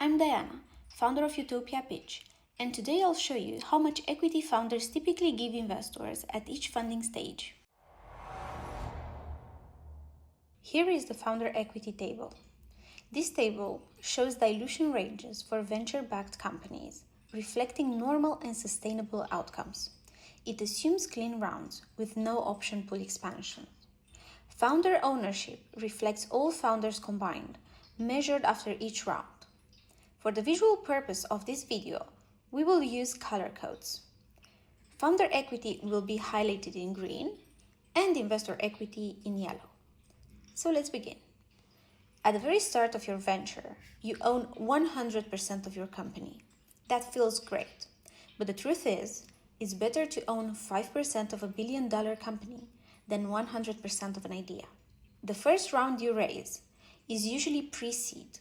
I'm Diana, founder of Utopia Pitch, and today I'll show you how much equity founders typically give investors at each funding stage. Here is the founder equity table. This table shows dilution ranges for venture-backed companies, reflecting normal and sustainable outcomes. It assumes clean rounds with no option pool expansion. Founder ownership reflects all founders combined, measured after each round. For the visual purpose of this video, we will use color codes. Founder equity will be highlighted in green and investor equity in yellow. So let's begin. At the very start of your venture, you own 100% of your company. That feels great. But the truth is, it's better to own 5% of a billion-dollar company than 100% of an idea. The first round you raise is usually pre-seed.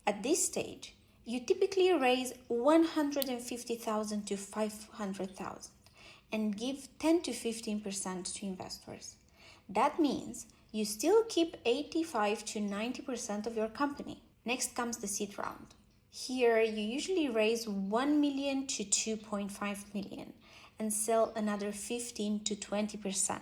At this stage, you typically raise $150,000 to $500,000 and give 10 to 15% to investors. That means you still keep 85 to 90% of your company. Next comes the seed round. Here, you usually raise 1 million to 2.5 million and sell another 15 to 20%.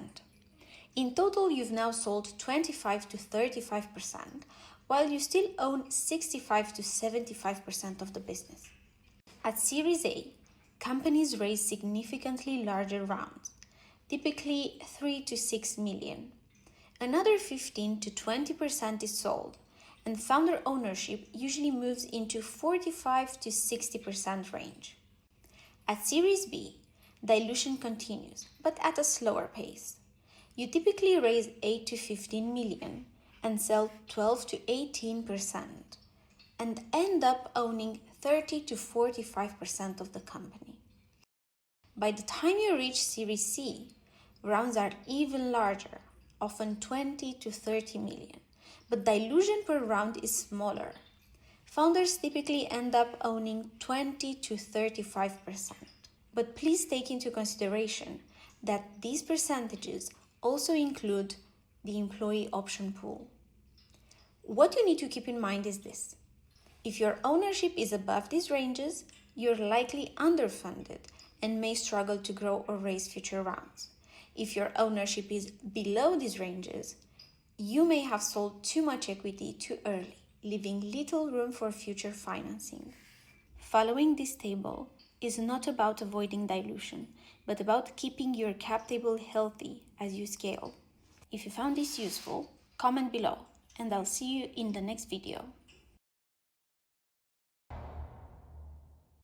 In total, you've now sold 25 to 35%, while you still own 65 to 75% of the business. At Series A, companies raise significantly larger rounds, typically 3 to 6 million. Another 15 to 20% is sold, and founder ownership usually moves into 45 to 60% range. At Series B, dilution continues, but at a slower pace. You typically raise 8 to 15 million and sell 12 to 18% and end up owning 30 to 45% of the company. By the time you reach Series C, rounds are even larger, often 20 to 30 million, but dilution per round is smaller. Founders typically end up owning 20 to 35%. But please take into consideration that these percentages also include the employee option pool. What you need to keep in mind is this. If your ownership is above these ranges, you're likely underfunded and may struggle to grow or raise future rounds. If your ownership is below these ranges, you may have sold too much equity too early, leaving little room for future financing. Following this table is not about avoiding dilution, but about keeping your cap table healthy as you scale. If you found this useful, comment below, and I'll see you in the next video.